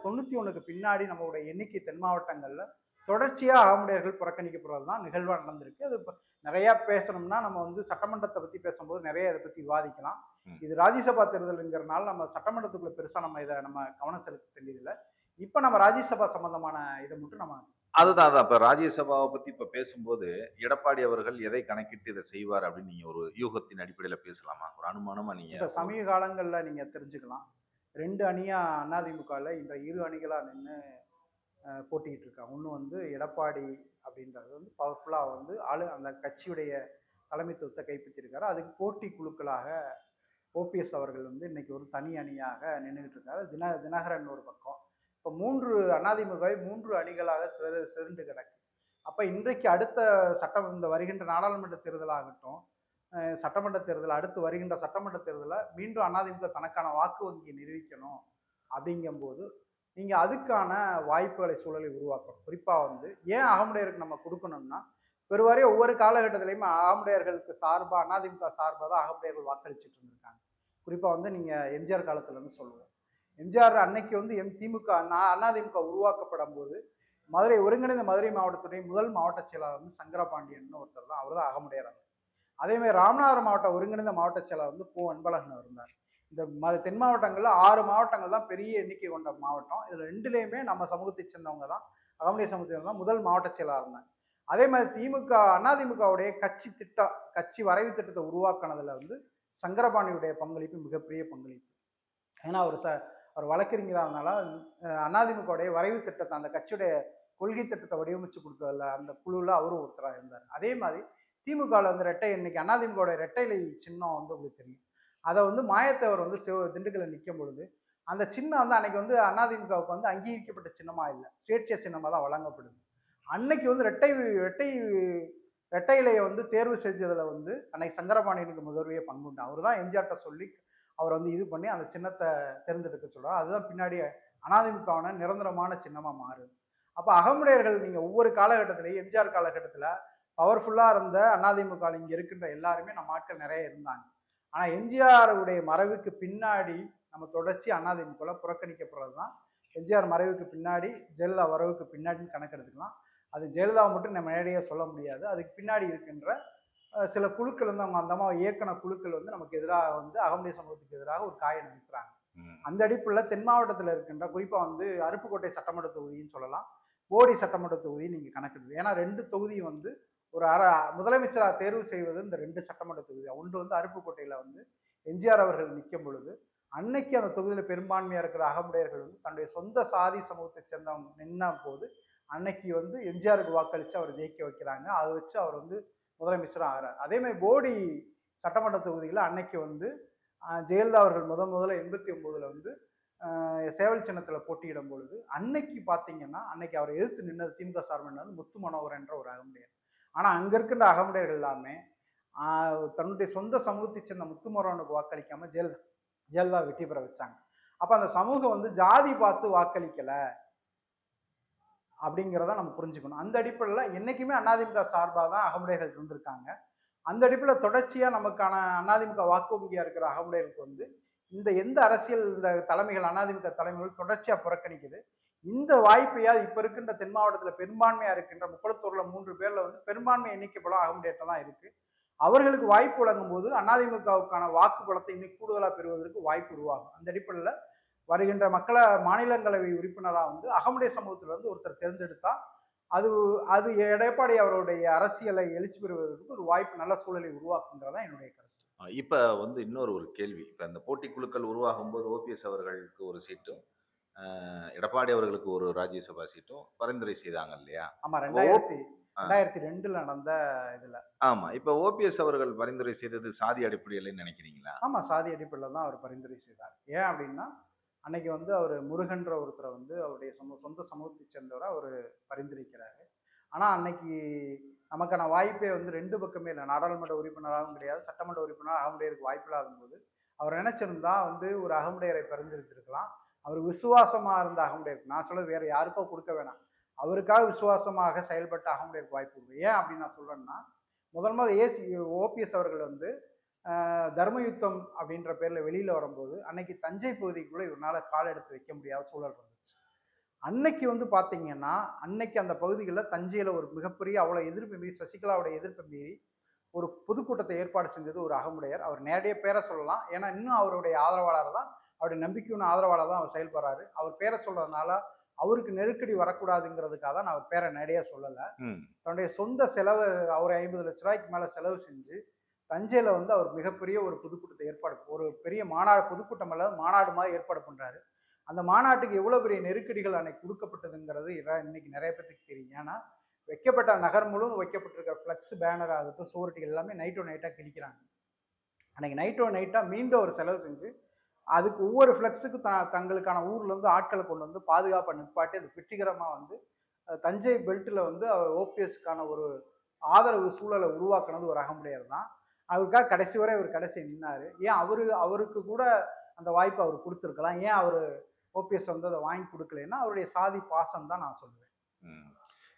91க்கு பின்னாடி நம்மளுடைய எண்ணிக்கை தென் மாவட்டங்கள்ல தொடர்ச்சியா அகமுடையர்கள் புறக்கணிக்கப்படுறது தான் நிகழ்வா நடந்திருக்கு. அது நிறைய பேசணும்னா நம்ம வந்து சட்டமன்றத்தை பத்தி பேசும்போது நிறைய இதை பத்தி விவாதிக்கலாம். இது ராஜ்யசபா தேர்தலுங்கிறனால நம்ம சட்டமன்றத்துக்குள்ள பெருசா நம்ம கவனம் செலுத்த வேண்டியதில்லை. இப்ப நம்ம ராஜ்யசபா சம்பந்தமான இதை மட்டும் நம்ம அதுதான். இப்ப ராஜ்யசபாவை பத்தி இப்ப பேசும்போது, எடப்பாடி அவர்கள் எதை கணக்கிட்டு இத செய்வார் அப்படின்னு நீங்க ஒரு யூகத்தின் அடிப்படையில பேசலாமா? ஒரு அனுமானமா நீங்க இப்ப சமீப காலங்கள்ல நீங்க தெரிஞ்சுக்கலாம். 2 அணியா அதிமுகல இந்த 2 அணிகளா நின்னு போட்டிக்கிட்டு இருக்காங்க. ஒண்ணு வந்து எடப்பாடி அப்படின்றது வந்து பவர்ஃபுல்லா வந்து அந்த கட்சியுடைய தலைமைத்துவத்தை கைப்பற்றியிருக்காரு. அதுக்கு போட்டி குழுக்களாக ஓபிஎஸ் அவர்கள் வந்து இன்னைக்கு ஒரு தனி அணியாக நின்றுகிட்டு இருக்காரு. தினகரன் ஒரு பக்கம். இப்போ 3 அதிமுகவை 3 அணிகளாக சிதண்டு கிடக்கு. அப்ப இன்றைக்கு அடுத்த இந்த வருகின்ற நாடாளுமன்ற தேர்தலாகட்டும், சட்டமன்ற தேர்தல் அடுத்து வருகின்ற சட்டமன்ற தேர்தலில் மீண்டும் அதிமுக தனக்கான வாக்கு வங்கியை நிரூபிக்கணும் அப்படிங்கும்போது நீங்க அதுக்கான வாய்ப்புகளை சூழலை உருவாக்கணும். குறிப்பா வந்து ஏன் அகமுடையருக்கு நம்ம கொடுக்கணும்னா, பெருவாரியா ஒவ்வொரு காலகட்டத்திலையும் அகமுடையர்களுக்கு சார்பா அதிமுக சார்பாக தான் அகமுடையர்கள் வாக்களிச்சுட்டு இருந்திருக்காங்க. குறிப்பா வந்து நீங்க எம்ஜிஆர் காலத்துல இருந்து சொல்லுவோம். எம்ஜிஆர் அன்னைக்கு வந்து திமுக அதிமுக உருவாக்கப்படும் போது ஒருங்கிணைந்த மதுரை மாவட்டத்துடைய முதல் மாவட்ட செயலாளர் வந்து சங்கரபாண்டியன் ஒருத்தர் தான். அவர் தான் அகமுடையர். அதே மாதிரி ராமநாதபுரம் மாவட்ட ஒருங்கிணைந்த மாவட்ட செயலாளர் வந்து அன்பழகன் இருந்தார். இந்த தென் மாவட்டங்கள்ல 6 மாவட்டங்கள் தான் பெரிய எண்ணிக்கை கொண்ட மாவட்டம். இதுல 2லயுமே நம்ம சமூகத்தை சேர்ந்தவங்க தான், அகமுடைய சமூகத்தை தான் முதல் மாவட்ட செயலாளர் இருந்தாங்க. அதே மாதிரி அதிமுகவுடைய கட்சி வரைவு திட்டத்தை உருவாக்குனதுல வந்து சங்கரபாண்டியுடைய பங்களிப்பு மிகப்பெரிய பங்களிப்பு. ஏன்னா அவர் வழக்கறிஞரானால அதிமுகவுடைய வரைவு திட்டத்தை, அந்த கட்சியுடைய கொள்கை திட்டத்தை வடிவமைச்சு கொடுத்ததில்ல அந்த குழுவில் அவரும் ஒருத்தராக இருந்தார். அதே மாதிரி திமுகவில் வந்து இன்னைக்கு அதிமுகவுடைய ரெட்டைலை சின்னம் வந்து உங்களுக்கு தெரியும். அதை வந்து மாயத்தேவர் வந்து திண்டுக்கல்ல நிற்கும் பொழுது அந்த சின்னம் வந்து அன்னைக்கு வந்து அதிமுகவுக்கு வந்து அங்கீகரிக்கப்பட்ட சின்னமா இல்லை, சுயேட்சை சின்னமாக தான் வழங்கப்படுது. அன்னைக்கு வந்து ரெட்டை இலையை வந்து தேர்வு செஞ்சதுல வந்து அன்னைக்கு சங்கரபாண்டியனுக்கு முதல்வையே பங்குண்டு. அவர் தான் எம்ஜிஆர்ட்ட சொல்லி அவர் வந்து இது பண்ணி அந்த சின்னத்தை தேர்ந்தெடுக்க சொல்றாரு. அதுதான் பின்னாடி அதிமுகவான நிரந்தரமான சின்னமா மாறுது. அப்ப அகமுடையர்கள் நீங்க ஒவ்வொரு காலகட்டத்திலையும் எம்ஜிஆர் காலகட்டத்தில் பவர்ஃபுல்லா இருந்த அதிமுக இங்க இருக்கின்ற எல்லாருமே நம்ம ஆட்கள் நிறைய இருந்தாங்க. ஆனா எம்ஜிஆர் உடைய மறைவுக்கு பின்னாடி நம்ம தொடர்ச்சி அதிமுக புறக்கணிக்கப்படுறது தான். எம்ஜிஆர் மறைவுக்கு பின்னாடி ஜெயலலிதா வரவுக்கு பின்னாடின்னு கணக்கெடுத்துக்கலாம். அது ஜெயலலிதா மட்டும் நம்ம நேரடியாக சொல்ல முடியாது. அதுக்கு பின்னாடி இருக்கின்ற சில குழுக்கள் வந்து அவங்க அந்தமா இயக்குன குழுக்கள் வந்து நமக்கு எதிராக வந்து அகமுடைய சமூகத்துக்கு எதிராக ஒரு காயை நிறுத்துறாங்க. அந்த அடிப்படையில் தென் மாவட்டத்தில் இருக்கின்ற குறிப்பா வந்து அருப்புக்கோட்டை சட்டமன்ற தொகுதின்னு சொல்லலாம், போடி சட்டமன்ற தொகுதி நீங்க கணக்கெடுது. ஏன்னா 2 தொகுதியும் வந்து ஒரு முதலமைச்சராக தேர்வு செய்வது இந்த 2 சட்டமன்ற தொகுதி. ஒன்று வந்து அருப்புக்கோட்டையில வந்து எம்ஜிஆர் அவர்கள் நிற்கும் பொழுது அன்னைக்கு அந்த தொகுதியில பெரும்பான்மையா இருக்கிற அகமுடையர்கள் வந்து தன்னுடைய சொந்த சாதி சமூகத்தை சேர்ந்தவங்க நின்ன போது அன்னைக்கு வந்து எம்ஜிஆருக்கு வாக்களித்து அவர் ஜெயிக்க வைக்கிறாங்க. அதை வச்சு அவர் வந்து முதலமைச்சரும் ஆகிறார். அதே மாதிரி போடி சட்டமன்ற தொகுதியில் அன்னைக்கு வந்து ஜெயலலிதா அவர்கள் முதல்ல 89ல் வந்து சேவல் சின்னத்தில் போட்டியிடும் பொழுது அன்னைக்கு பார்த்தீங்கன்னா அன்னைக்கு அவர் எதிர்த்து நின்னது திமுக சார்பில் முத்து மனோகர் என்ற ஒரு அகமுடையர். ஆனால் அங்கே இருக்கின்ற அகமுடையர்கள் எல்லாமே தன்னுடைய சொந்த சமூகத்தை சேர்ந்த முத்து மனோகருக்கு வாக்களிக்காம ஜெயலலிதா வெற்றி பெற வச்சாங்க. அப்போ அந்த சமூகம் வந்து ஜாதி பார்த்து வாக்களிக்கலை அப்படிங்கிறத நம்ம புரிஞ்சுக்கணும். அந்த அடிப்படையில் என்னைக்குமே அதிமுக சார்பாக தான் அகமுடையர்கள் இருந்திருக்காங்க. அந்த அடிப்படையில் தொடர்ச்சியாக நமக்கான அதிமுக வாக்கு வங்கியாக இருக்கிற அகமுடையர்களுக்கு வந்து எந்த அரசியல் இந்த தலைமைகள் அதிமுக தலைமைகள் தொடர்ச்சியாக புறக்கணிக்குது. இந்த வாய்ப்பையால் இப்போ இருக்கின்ற தென் மாவட்டத்தில் பெரும்பான்மையாக இருக்கின்ற 31ல் 3 பேரில் வந்து பெரும்பான்மை எண்ணிக்கை பலம் அகமுடையர்கிட்ட தான் இருக்கு. அவர்களுக்கு வாய்ப்பு வழங்கும் போது அதிமுகவுக்கான வாக்கு பலத்தை இன்னும் கூடுதலாக பெறுவதற்கு வாய்ப்பு உருவாகும். அந்த அடிப்படையில் வருகின்ற மாநிலங்களவை உறுப்பினராக வந்து அகமுடைய சமூகத்தில் வந்து ஒருத்தர் தேர்ந்தெடுத்தா அது எடப்பாடி அவருடைய அரசியலை எழுச்சி பெறுவதற்கு ஒரு வாய்ப்பு, நல்ல சூழலை உருவாக்குங்கிறதா என்னுடைய கருத்து. இப்ப வந்து இன்னொரு கேள்வி. இப்ப அந்த போட்டி குழுக்கள் உருவாகும் போது ஓபிஎஸ் அவர்களுக்கு ஒரு சீட்டும் எடப்பாடி அவர்களுக்கு ஒரு ராஜ்யசபா சீட்டும் பரிந்துரை செய்தாங்க இல்லையா? ஆமா, 2002ல் நடந்த இதுல. ஆமா, இப்ப ஓபிஎஸ் அவர்கள் பரிந்துரை செய்தது சாதி அடிப்படையில் நினைக்கிறீங்களா? ஆமா, சாதி அடிப்படையில் தான் அவர் பரிந்துரை செய்தார். ஏன் அப்படின்னா அன்னைக்கு வந்து அவர் முருகன்ற ஒருத்தரை வந்து அவருடைய சொந்த சமூகத்தை சேர்ந்தவரை அவர் பரிந்துரைக்கிறாரு. ஆனால் அன்னைக்கு நமக்கான வாய்ப்பே வந்து 2 பக்கமே இல்லை. நாடாளுமன்ற உறுப்பினராகவும் கிடையாது, சட்டமன்ற உறுப்பினராக அகமுடையருக்கு வாய்ப்பு இல்லாத போது அவர் நினைச்சிருந்தா வந்து ஒரு அகமுடையரை பரிந்துரைத்திருக்கலாம். அவர் விசுவாசமாக இருந்த அகமுடையருக்கு, நான் சொல்றது வேற யாருக்கோ கொடுக்க வேணாம், அவருக்காக விசுவாசமாக செயல்பட்ட அகமுடையருக்கு வாய்ப்பு கொடுக்கும். ஏன் அப்படின்னு நான் சொல்றேன்னா, முதல் ஓபிஎஸ் அவர்கள் வந்து தர்ம யுத்தம் அப்படின்ற பேர்ல வெளியில வரும்போது அன்னைக்கு தஞ்சை பகுதிக்குள்ள இவரால கால் எடுத்து வைக்க முடியாத சூழல் இருந்துச்சு. அன்னைக்கு வந்து பாத்தீங்கன்னா, அன்னைக்கு அந்த பகுதிகளில் தஞ்சையில ஒரு மிகப்பெரிய அவ்வளவு எதிர்ப்பு மீறி சசிகலாவுடைய எதிர்ப்பு மீறி ஒரு பொதுக்கூட்டத்தை ஏற்பாடு செஞ்சது ஒரு அகமுடையார். அவர் நேரடியாக பேரை சொல்லலாம். ஏன்னா இன்னும் அவருடைய ஆதரவாளர் தான், அவருடைய நம்பிக்கையான ஆதரவாளர் தான் அவர் செயல்படுறாரு. அவர் பேரை சொல்றதுனால அவருக்கு நெருக்கடி வரக்கூடாதுங்கிறதுக்காக தான் நான் அவர் பேரை நேரடியாக சொல்லலை. தன்னுடைய சொந்த செலவு அவர் 50 லட்ச ரூபாய்க்கு மேலே செலவு செஞ்சு தஞ்சையில் வந்து அவர் மிகப்பெரிய ஒரு பொதுக்கூட்டத்தை ஏற்பாடு, ஒரு பெரிய மாநாடு, பொதுக்கூட்டம் அல்லது மாநாடு மாதிரி ஏற்பாடு பண்ணுறாரு. அந்த மாநாட்டுக்கு எவ்வளோ பெரிய நெருக்கடிகள் அன்னைக்கு கொடுக்கப்பட்டதுங்கிறது இன்னைக்கு நிறைய பேருக்கு தெரியும். ஏன்னா வைக்கப்பட்ட நகர் முழுவதும் வைக்கப்பட்டிருக்க ஃப்ளக்ஸ், பேனர் ஆகட்டும், சுவரொட்டிகள் எல்லாமே நைட்டாக கிழிக்கிறாங்க. அன்னைக்கு நைட்டாக மீண்டும் ஒரு செலவு செஞ்சு அதுக்கு ஒவ்வொரு ஃப்ளக்ஸுக்கு தங்களுக்கான ஊர்லேருந்து ஆட்களை கொண்டு வந்து பாதுகாப்பாக நிற்பாட்டி அது வெற்றிகரமாக வந்து தஞ்சை பெல்ட்டில் வந்து அவர் ஓபிஎஸ்க்கான ஒரு ஆதரவு சூழலை உருவாக்குனது ஒரு அகமுடையார் தான். அவருக்காக கடைசி வரை அவர் கடைசி நின்னார். ஏன் அவருக்கு கூட அந்த வாய்ப்பு அவர் கொடுத்துருக்கலாம். ஏன் அவர் ஓபிஎஸ் வந்து அதை வாங்கி கொடுக்கலன்னா அவருடைய சாதி பாசம் தான் நான் சொல்லுவேன்.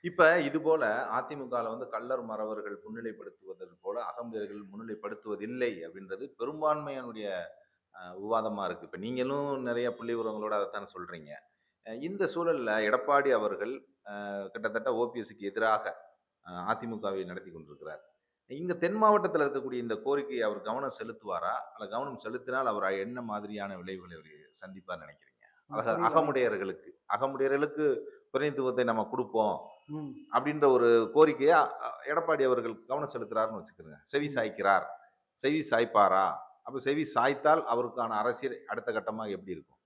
இப்ப இது போல அதிமுகவில் வந்து கள்ளர் மறவர்கள் முன்னிலைப்படுத்துவதற்கு போல அகமுடையர்கள் முன்னிலைப்படுத்துவதில்லை அப்படின்றது பெரும்பான்மையினுடைய விவாதமா இருக்கு. இப்ப நீங்களும் நிறைய புள்ளி உரங்களோட அதைத்தானே சொல்றீங்க. இந்த சூழல்ல எடப்பாடி அவர்கள் கிட்டத்தட்ட ஓபிஎஸ்க்கு எதிராக அதிமுகவை நடத்தி கொண்டிருக்கிறார். இங்க தென் மாவட்டத்தில் இருக்கக்கூடிய இந்த கோரிக்கையை அவர் கவனம் செலுத்துவாரா? அல்ல கவனம் செலுத்தினால் அவர் என்ன மாதிரியான விளைவுகளை அவர் சந்திப்பார் நினைக்கிறீங்க? அகமுடையர்களுக்கு பிரதிநிதித்துவத்தை நம்ம கொடுப்போம் அப்படின்ற ஒரு கோரிக்கையை எடப்பாடி அவர்கள் கவனம் செலுத்துறாருன்னு வச்சுக்கிறேங்க. செவி சாய்க்கிறார், செவி சாய்ப்பாரா? அப்ப செவி சாய்த்தால் அவருக்கான அரசியல் அடுத்த கட்டமாக எப்படி இருக்கும்?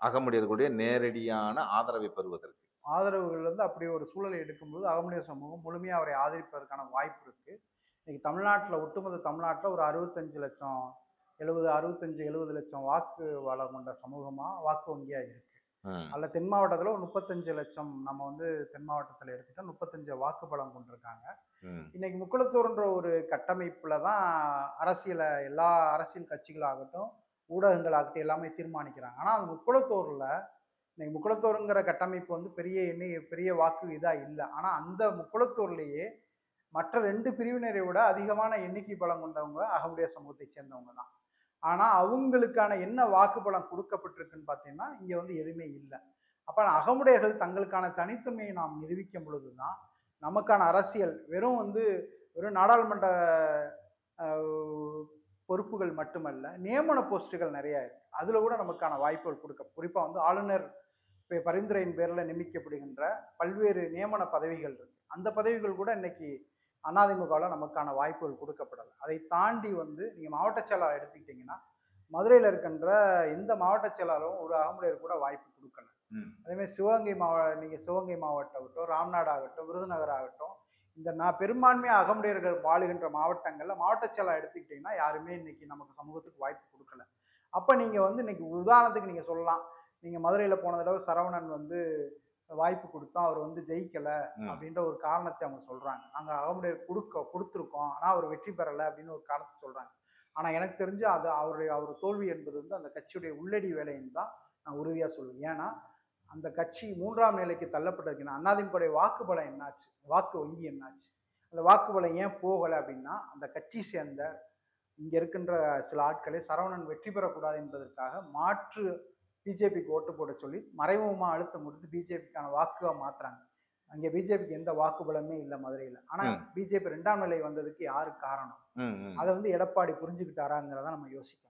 அகமுடையர்களுடைய நேரடியான ஆதரவை பெறுவதற்கு ஆதரவுகள் வந்து அப்படி ஒரு சூழலை எடுக்கும்போது அகமுடையர் சமூகம் முழுமையாக அவரை ஆதரிப்பதற்கான வாய்ப்பு இருக்கு. இன்னைக்கு தமிழ்நாட்டில், ஒட்டுமொத்த தமிழ்நாட்டில் ஒரு 65 லட்சம் வாக்கு வளம் கொண்ட சமூகமா வாக்கு வங்கியா இருக்கு. அல்ல தென் மாவட்டத்தில் ஒரு 35 லட்சம், நம்ம வந்து தென் மாவட்டத்தில் எடுத்துட்டா 35 வாக்கு பலம் கொண்டிருக்காங்க. இன்னைக்கு முக்குளத்தூர்ன்ற ஒரு கட்டமைப்புல தான் எல்லா அரசியல் கட்சிகளாகட்டும், ஊடகங்களாகட்டும் எல்லாமே தீர்மானிக்கிறாங்க. ஆனா அந்த இன்னைக்கு முக்குளத்தூருங்கிற கட்டமைப்பு வந்து பெரிய வாக்கு இதா இல்லை. ஆனா அந்த முக்குளத்தூர்லேயே மற்ற 2 பிரிவினரை விட அதிகமான எண்ணிக்கை பலம் கொண்டவங்க அகமுடையார் சமூகத்தை சேர்ந்தவங்க தான். ஆனா அவங்களுக்கான என்ன வாக்கு பலம் கொடுக்கப்பட்டிருக்குன்னு பார்த்தீங்கன்னா இங்க வந்து எதுவுமே இல்லை. அப்ப அகமுடையர்கள் தங்களுக்கான தனித்தன்மையை நாம் நிரூபிக்கும் பொழுதுதான் நமக்கான அரசியல் வெறும் நாடாளுமன்ற பொறுப்புகள் மட்டுமல்ல, நியமன போஸ்டுகள் நிறைய இருக்கு. அதுல கூட நமக்கான வாய்ப்புகள் குறிப்பா வந்து ஆளுநர் பரிந்துரையின் பேரில் நியமிக்கப்படுகின்ற பல்வேறு நியமன பதவிகள் இருக்கு. அந்த பதவிகள் கூட இன்னைக்கு அதிமுகவில் நமக்கான வாய்ப்புகள் கொடுக்கப்படலை. அதை தாண்டி வந்து நீங்க மாவட்ட செயலாளர் எடுத்துக்கிட்டீங்கன்னா மதுரையில் இருக்கின்ற எந்த மாவட்ட செயலாளரும் ஒரு அகமுடையர் கூட வாய்ப்பு கொடுக்கல. அதே மாதிரி சிவகங்கை மாவட்டம் ஆகட்டும், ராம்நாடு ஆகட்டும், விருதுநகர் ஆகட்டும், இந்த பெரும்பான்மையாக அகமுடையர்கள் வாழுகின்ற மாவட்டங்கள்ல மாவட்ட செயலாளர் எடுத்துக்கிட்டீங்கன்னா யாருமே இன்னைக்கு நமக்கு சமூகத்துக்கு வாய்ப்பு கொடுக்கல. அப்ப நீங்க வந்து இன்னைக்கு உதாரணத்துக்கு நீங்க சொல்லலாம், நீங்க மதுரையில போன தடவை சரவணன் வந்து வாய்ப்பு கொடுத்தோம், அவர் வந்து ஜெயிக்கல அப்படின்ற ஒரு காரணத்தை அவங்க சொல்றாங்க. நாங்க அகமுடையர் கொடுத்துருக்கோம், ஆனா அவர் வெற்றி பெறலை அப்படின்னு ஒரு காரணத்தை சொல்றாங்க. ஆனா எனக்கு தெரிஞ்சு அது அவர் தோல்வி என்பது வந்து அந்த கட்சியுடைய உள்ளடி வேலைன்னு தான் நான் உறுதியா சொல்லுவேன். ஏன்னா அந்த கட்சி 3ஆம் நிலைக்கு தள்ளப்பட்டிருக்குன்னா அதிமுக வாக்கு பலம் என்னாச்சு, வாக்கு வங்கி என்னாச்சு, அந்த வாக்கு பலம் ஏன் போகலை அப்படின்னா அந்த கட்சி சேர்ந்த இங்க இருக்கின்ற சில ஆட்களை சரவணன் வெற்றி பெறக்கூடாது என்பதற்காக மாற்று பிஜேபிக்கு ஓட்டு போட சொல்லி மறைமுகமா அழுத்தம் கொடுத்து பிஜேபிக்கான வாக்குவா மாத்துறாங்க. அங்க பிஜேபிக்கு எந்த வாக்கு பலமே இல்லை மதுரையில. ஆனா பிஜேபி 2ஆம் நிலை வந்ததுக்கு யாரு காரணம்? அதை வந்து எடப்பாடி புரிஞ்சுக்கிட்டாராங்கிறத நம்ம யோசிக்கணும்.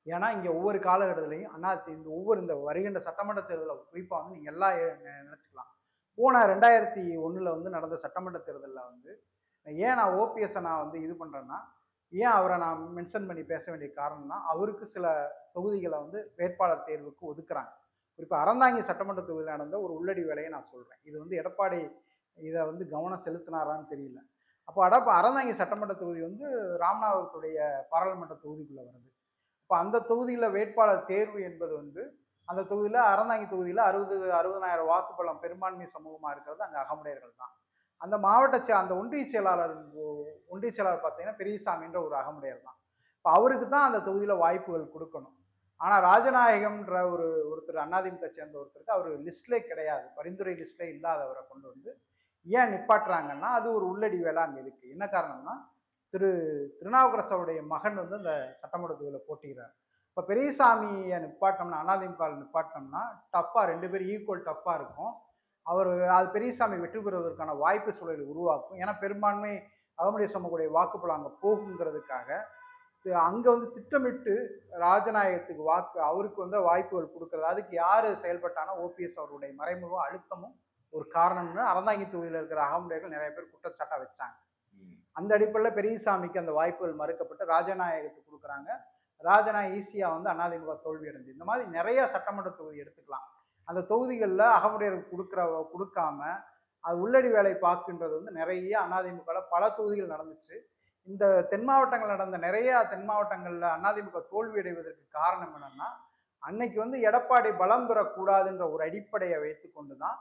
ஏன்னா இங்க ஒவ்வொரு காலகட்டத்திலையும் இந்த வருகின்ற சட்டமன்ற தேர்தலில் குறிப்பா வந்து நீங்க எல்லாம் நினைச்சுக்கலாம். போன 2001 வந்து நடந்த சட்டமன்ற தேர்தலில் வந்து ஏன் நான் ஓபிஎஸ் நான் வந்து இது பண்றேன்னா, ஏன் அவரை நான் மென்ஷன் பண்ணி பேச வேண்டிய காரணம்னா, அவருக்கு சில தொகுதிகளை வந்து வேட்பாளர் தேர்வுக்கு ஒதுக்குறாங்க. குறிப்பாக அறந்தாங்கி சட்டமன்ற தொகுதியில் நடந்த ஒரு உள்ளடி வேலையை நான் சொல்றேன். இது வந்து எடப்பாடி இதை வந்து கவனம் செலுத்தினாரான்னு தெரியல. அப்போ அறந்தாங்கி சட்டமன்ற தொகுதி வந்து ராமநாதபுரத்துடைய பாராளுமன்ற தொகுதிக்குள்ள வருது. இப்போ அந்த தொகுதியில் வேட்பாளர் தேர்வு என்பது வந்து அந்த தொகுதியில் அறந்தாங்கி தொகுதியில் 60,000 வாக்கு பலம் பெரும்பான்மை சமூகமாக இருக்கிறது அங்கே அகமுடையர்கள் தான். அந்த அந்த ஒன்றிய செயலாளர் பார்த்தீங்கன்னா பெரியசாமின்ற ஒரு அகமுடையர் தான். இப்போ அவருக்கு தான் அந்த தொகுதியில் வாய்ப்புகள் கொடுக்கணும். ஆனால் ராஜநாயகம்ன்ற ஒருத்தர் அதிமுக சேர்ந்த ஒருத்தருக்கு அவர் லிஸ்ட்லே கிடையாது, பரிந்துரை லிஸ்ட்லே இல்லாதவரை கொண்டு வந்து ஏன் நிப்பாட்டுறாங்கன்னா அது ஒரு உள்ளடி வேலை அங்கே இருக்கு. என்ன காரணம்னா திரு திருநாவுக்கரசருடைய மகன் வந்து அந்த சட்டமன்ற தொகுதியில் போட்டிக்கிறார். இப்போ பெரியசாமியை நிப்பாட்டோம்னா அதிமுக நிப்பாட்டோம்னா டஃப்பா 2 பேரும் ஈக்குவல் டஃப்பா இருக்கும். அவர் அது பெரியசாமி வெற்றி பெறுவதற்கான வாய்ப்பு சூழலை உருவாக்கும். ஏன்னா பெரும்பான்மை அகமுடைய சமூகடைய வாக்குப்பலம் அங்கே போகுங்கிறதுக்காக அங்கே வந்து திட்டமிட்டு ராஜநாயகத்துக்கு அவருக்கு வந்து வாய்ப்புகள் கொடுக்கறது. அதுக்கு யார் செயல்பட்டானா ஓபிஎஸ் அவருடைய மறைமுக அழுத்தமும் ஒரு காரணம்னு அறந்தாங்கி தொகுதியில் இருக்கிற அகமுடையர்கள் நிறைய பேர் குற்றச்சாட்டாக வச்சாங்க. அந்த அடிப்படையில் பெரியசாமிக்கு அந்த வாய்ப்புகள் மறுக்கப்பட்டு ராஜநாயகத்துக்கு கொடுக்குறாங்க. ராஜநாயகம் ஈஸியாக வந்து அதிமுக தோல்வி அடைஞ்சு. இந்த மாதிரி நிறைய சட்டமன்ற தொகுதி எடுத்துக்கலாம். அந்த தொகுதிகளில் அகமுடையர்கள் கொடுக்காம அது உள்ளடி வேலை பார்க்கின்றது வந்து நிறைய அதிமுக பல தொகுதிகள் நடந்துச்சு. இந்த தென் மாவட்டங்கள் நடந்த நிறைய தென் மாவட்டங்களில் அதிமுக தோல்வி அடைவதற்கு காரணம் என்னன்னா அன்னைக்கு வந்து எடப்பாடி பலம் பெறக்கூடாதுன்ற ஒரு அடிப்படையை வைத்து கொண்டு தான்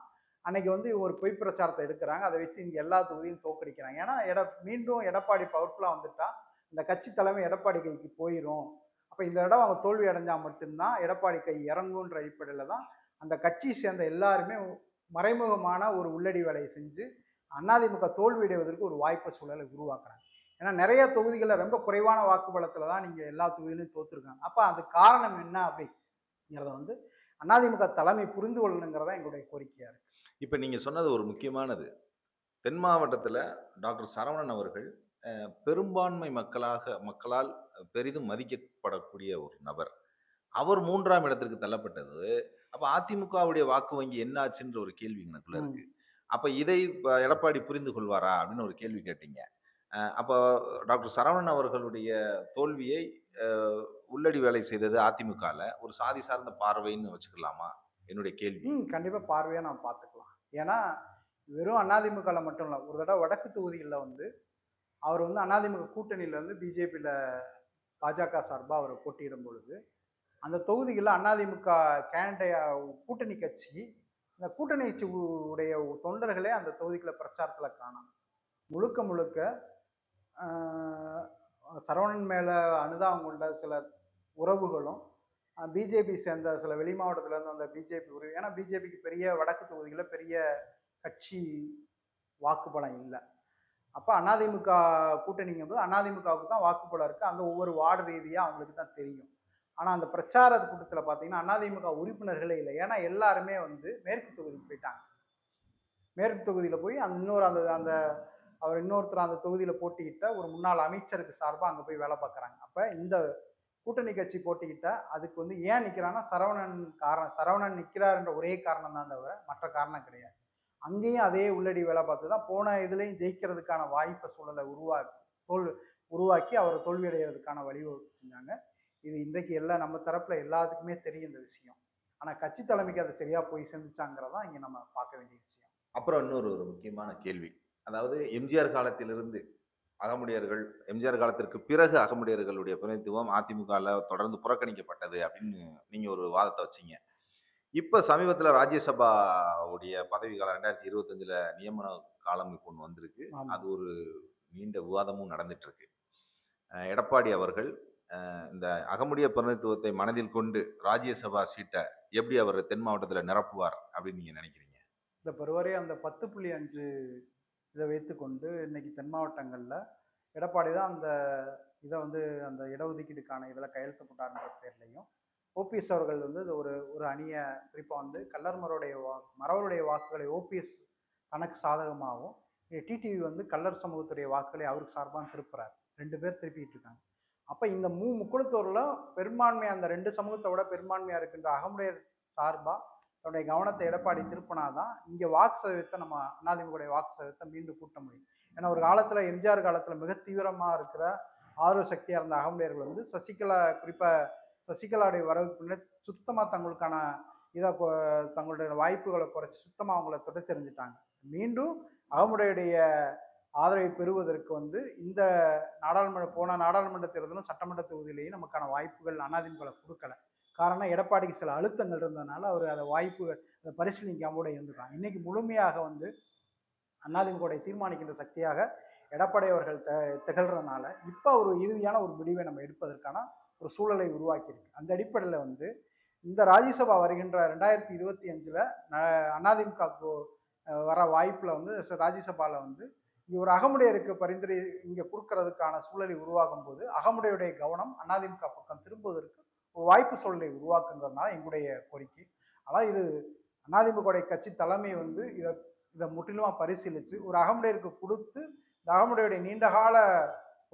அன்னைக்கு வந்து ஒரு பொய் பிரச்சாரத்தை எடுக்கிறாங்க. அதை வச்சு இங்கே எல்லா தொகுதியும் தோக்கடிக்கிறாங்க. ஏன்னா மீண்டும் எடப்பாடி பவர்ஃபுல்லாக வந்துட்டா இந்த கட்சி தலைமை எடப்பாடி கைக்கு போயிடும். அப்போ இந்த இடம் அவங்க தோல்வி அடைஞ்சால் மட்டும்தான் எடப்பாடி கை இறங்குன்ற அடிப்படையில் தான் அந்த கட்சியை சேர்ந்த எல்லாருமே மறைமுகமான ஒரு உள்ளடி வேலையை செஞ்சு அதிமுக தோல்வி அடைவதற்கு ஒரு வாய்ப்பு சூழலை உருவாக்குறாங்க. ஏன்னா நிறைய தொகுதிகளில் ரொம்ப குறைவான வாக்குபலத்தில் தான் நீங்கள் எல்லா தொகுதியிலையும் தோற்றுருக்காங்க. அப்போ அது காரணம் என்ன அப்படிங்கிறத வந்து அதிமுக தலைமை புரிந்து கொள்ளணுங்கிறதா எங்களுடைய கோரிக்கையாக இருக்கு. இப்போ நீங்கள் சொன்னது ஒரு முக்கியமானது. தென் மாவட்டத்தில் டாக்டர் சரவணன் அவர்கள் பெரும்பான்மை மக்களால் பெரிதும் மதிக்கப்படக்கூடிய ஒரு நபர். அவர் 3ஆம் இடத்திற்கு தள்ளப்பட்டது. அப்ப அதிமுகவுடைய வாக்கு வங்கி என்ன ஆச்சுன்ற ஒரு கேள்வி எனக்குள்ள இருக்கு. அப்ப இதை எடப்பாடி புரிந்து கொள்வாரா அப்படின்னு ஒரு கேள்வி கேட்டீங்க. அப்ப டாக்டர் சரவணன் அவர்களுடைய தோல்வியை உள்ளடி வேலை செய்தது அதிமுகல ஒரு சாதி சார்ந்த பார்வைன்னு வச்சுக்கலாமா? என்னுடைய கேள்வி. கண்டிப்பா பார்வையா நான் பார்த்துக்கலாம். ஏன்னா வெறும் அதிமுகல மட்டும் இல்ல, ஒரு தடவை வடக்கு தொகுதிகளில் வந்து அவர் வந்து அதிமுக கூட்டணியில இருந்து பிஜேபியில பாஜக சார்பா அவர் போட்டியிடும் பொழுது அந்த தொகுதிகளில் அதிமுக கூட்டணி கட்சி இந்த கூட்டணி உடைய தொண்டர்களே அந்த தொகுதிகளை பிரச்சாரத்தில் காணும். முழுக்க சரவணன் மேல அனுதாபம் கொண்ட சில உறவுகளும் பிஜேபி சேர்ந்த சில வெளி மாவட்டத்திலேருந்து வந்த பிஜேபி உறவு. ஏன்னா பிஜேபிக்கு பெரிய வடக்கு தொகுதிகளில் பெரிய கட்சி வாக்குப்பலம் இல்லை. அப்போ அதிமுக கூட்டணிங்கும்போது அதிமுகவுக்கு தான் வாக்குப்பலம் இருக்குது. அந்த ஒவ்வொரு வார்டு ரீதியாக அவங்களுக்கு தான் தெரியும். ஆனால் அந்த பிரச்சார கூட்டத்தில் பார்த்தீங்கன்னா அதிமுக உறுப்பினர்களே இல்லை. ஏன்னா எல்லாருமே வந்து மேற்கு தொகுதிக்கு போயிட்டாங்க. மேற்கு தொகுதியில் போய் அவர் இன்னொருத்தர் அந்த தொகுதியில் போட்டிக்கிட்ட ஒரு முன்னாள் அமைச்சருக்கு சார்பாக அங்கே போய் வேலை பார்க்குறாங்க. அப்போ இந்த கூட்டணி கட்சி போட்டிக்கிட்ட அதுக்கு வந்து ஏன் நிற்கிறான்னா சரவணன் நிற்கிறாருன்ற ஒரே காரணம் தான் தவிர மற்ற காரணம் கிடையாது. அங்கேயும் அதே உள்ளடி வேலை பார்த்து தான் போன இதுலேயும் ஜெயிக்கிறதுக்கான வாய்ப்பை சூழலை உருவாக்கி அவர் தோல்வியடைகிறதுக்கான வழிவகுப்பு செஞ்சாங்க. இது இன்றைக்கு எல்லாம் நம்ம தரப்புல எல்லாத்துக்குமே தெரியும் இந்த விஷயம். ஆனால் கட்சி தலைமைக்கு அது சரியா போய் செஞ்சுச்சாங்கிறதா இங்கே நம்ம பார்க்க வேண்டிய விஷயம். அப்புறம் இன்னொரு முக்கியமான கேள்வி, அதாவது எம்ஜிஆர் காலத்திலிருந்து அகமுடையர்கள், எம்ஜிஆர் காலத்திற்கு பிறகு அகமுடையர்களுடைய பிரதிநிதித்துவம் அதிமுகவில் தொடர்ந்து புறக்கணிக்கப்பட்டது அப்படின்னு நீங்க ஒரு வாதத்தை வச்சீங்க. இப்ப சமீபத்தில் ராஜ்யசபாவுடைய பதவி காலம் 2025 நியமன காலம் இப்போ ஒன்று வந்திருக்கு. அது ஒரு நீண்ட விவாதமும் நடந்துட்டு இருக்கு. எடப்பாடி அவர்கள் இந்த அகமுடைய பிரதிநிதித்துவத்தை மனதில் கொண்டு ராஜ்யசபா சீட்டை எப்படி அவர் தென் மாவட்டத்தில் நிரப்புவார் அப்படின்னு நீங்க நினைக்கிறீங்க? இந்த பருவரே அந்த 10.5 இதை வைத்துக்கொண்டு இன்னைக்கு தென் மாவட்டங்களில் எடப்பாடி தான் இதை வந்து அந்த இடஒதுக்கீடுக்கான இதில் கையெழுத்து போட்டார்ன்ற பேர்லையும் ஓபிஎஸ் அவர்கள் வந்து ஒரு அணியை குறிப்பாக வந்து மறவருடைய வாக்குகளை ஓபிஎஸ் தனக்கு சாதகமாகவும் டிடிவி வந்து கல்லர் சமூகத்துடைய வாக்குகளை அவருக்கு சார்பாக திருப்புறார். 2 பேர் திருப்பிட்டு இருக்காங்க. அப்போ இந்த முக்குளத்தூரில் பெரும்பான்மையாக அந்த 2 சமூகத்தை விட பெரும்பான்மையாக இருக்கின்ற அகமுடையர் சார்பாக தன்னுடைய கவனத்தை எடப்பாடி திருப்பினாதான் இங்கே வாக்கு சதவீதத்தை நம்ம அதிமுக வாக்கு சதவீதத்தை மீண்டும் கூட்ட முடியும். ஏன்னா ஒரு காலத்தில் எம்ஜிஆர் காலத்தில் மிக தீவிரமாக இருக்கிற ஆர்வ சக்தியாக இருந்த அகமுடையர்கள் வந்து சசிகலாவுடைய வரவுக்கு பின்னாடி சுத்தமாக தங்களுக்கான தங்களுடைய வாய்ப்புகளை குறைச்சி சுத்தமாக அவங்கள தொட தெரிஞ்சுட்டாங்க. மீண்டும் அகமுடையுடைய ஆதரவை பெறுவதற்கு வந்து இந்த நாடாளுமன்ற தேர்தலும் சட்டமன்ற தொகுதியிலேயும் நமக்கான வாய்ப்புகள் அதிமுக கொடுக்கல. காரணம் எடப்பாடிக்கு சில அழுத்தங்கள் இருந்ததுனால அவர் அதை அதை பரிசீலிக்காம இருந்துட்டாங்க. இன்னைக்கு முழுமையாக வந்து அதிமுக தீர்மானிக்கின்ற சக்தியாக எடப்பாடி அவர்கள் திகழ்றதுனால இப்போ ஒரு இறுதியான ஒரு முடிவை நம்ம எடுப்பதற்கான ஒரு சூழலை உருவாக்கியிருக்கு. அந்த அடிப்படையில் வந்து இந்த ராஜ்யசபா வருகின்ற 2025 அதிமுக வர வாய்ப்பில் வந்து ராஜ்யசபாவில் வந்து இங்கே ஒரு அகமுடையருக்கு பரிந்துரை இங்கே கொடுக்கறதுக்கான சூழலை உருவாகும் போது அகமுடையுடைய கவனம் அதிமுக பக்கம் திரும்புவதற்கு ஒரு வாய்ப்பு சூழலை உருவாக்குங்கிறதுனால எங்களுடைய கோரிக்கை. ஆனால் இது அதிமுக கட்சி தலைமை வந்து இதை முற்றிலுமா பரிசீலித்து ஒரு அகமுடையருக்கு கொடுத்து இந்த அகமுடையுடைய நீண்டகால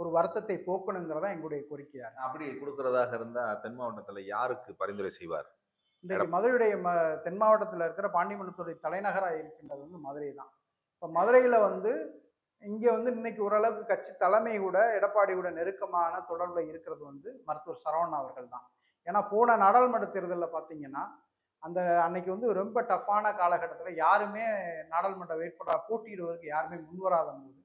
ஒரு வருத்தத்தை போக்கணுங்கிறதா எங்களுடைய கோரிக்கையா இருக்கு. அப்படி கொடுக்கறதாக இருந்தா தென் மாவட்டத்துல யாருக்கு பரிந்துரை செய்வார்? இன்றைக்கு மதுரையுடைய தென் மாவட்டத்தில் இருக்கிற பாண்டிமண்டலத்துடைய தலைநகராக இருக்கின்றது வந்து மதுரை தான். இப்போ மதுரையில் வந்து இங்கே வந்து இன்னைக்கு ஓரளவுக்கு கட்சி தலைமை கூட எடப்பாடி கூட நெருக்கமான தொடர்பில் இருக்கிறது வந்து மருத்துவர் சரவணன் அவர்கள் தான். ஏன்னா போன நாடாளுமன்ற தேர்தலில் பார்த்தீங்கன்னா அன்னைக்கு வந்து ரொம்ப டஃப்பான காலகட்டத்தில் யாருமே நாடாளுமன்ற வேட்பாளராக போட்டியிடுவதற்கு யாருமே முன்வராத போது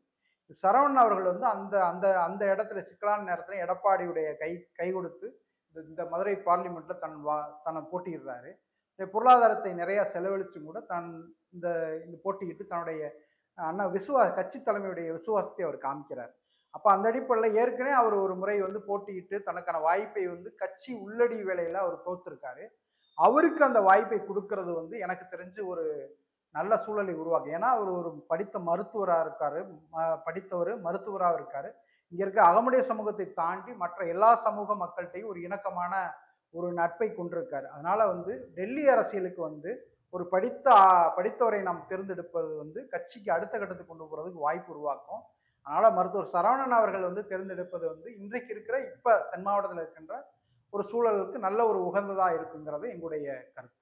சரவணன் அவர்கள் வந்து அந்த அந்த அந்த இடத்துல சிக்கலான நேரத்தில் எடப்பாடியுடைய கை கொடுத்து இந்த மதுரை பார்லிமெண்ட்ல தன்னை போட்டியிடுறாரு. பொருளாதாரத்தை நிறைய செலவழிச்சும் கூட இந்த போட்டியிட்டு தன்னுடைய கட்சி தலைமையுடைய விசுவாசத்தை அவர் காமிக்கிறார். அப்போ அந்த அடிப்படையில் ஏற்கனவே அவர் ஒரு முறை வந்து போட்டியிட்டு தனக்கான வாய்ப்பை வந்து கட்சி உள்ளடி வேலையில் அவர் தோத்துருக்காரு. அவருக்கு அந்த வாய்ப்பை கொடுக்கறது வந்து எனக்கு தெரிஞ்சு ஒரு நல்ல சூழலை உருவாக்கும். ஏன்னா அவர் ஒரு படித்த மருத்துவராக இருக்காரு, மருத்துவராக இருக்காரு. இங்க இருக்க அகமுடைய சமூகத்தை தாண்டி மற்ற எல்லா சமூக மக்கள்கிட்டையும் ஒரு இணக்கமான ஒரு நட்பை கொண்டிருக்காரு. அதனால வந்து டெல்லி அரசியலுக்கு வந்து ஒரு படித்தவரை நாம் தேர்ந்தெடுப்பது வந்து கட்சிக்கு அடுத்த கட்டத்துக்கு கொண்டு போறதுக்கு வாய்ப்பு உருவாக்கும். அதனால மருத்துவர் சரவணன் அவர்கள் வந்து தேர்ந்தெடுப்பது வந்து இன்றைக்கு இருக்கிற இப்ப தென் மாவட்டத்தில் இருக்கின்ற ஒரு சூழலுக்கு நல்ல ஒரு உகந்ததா இருக்குங்கிறது எங்களுடைய கருத்து.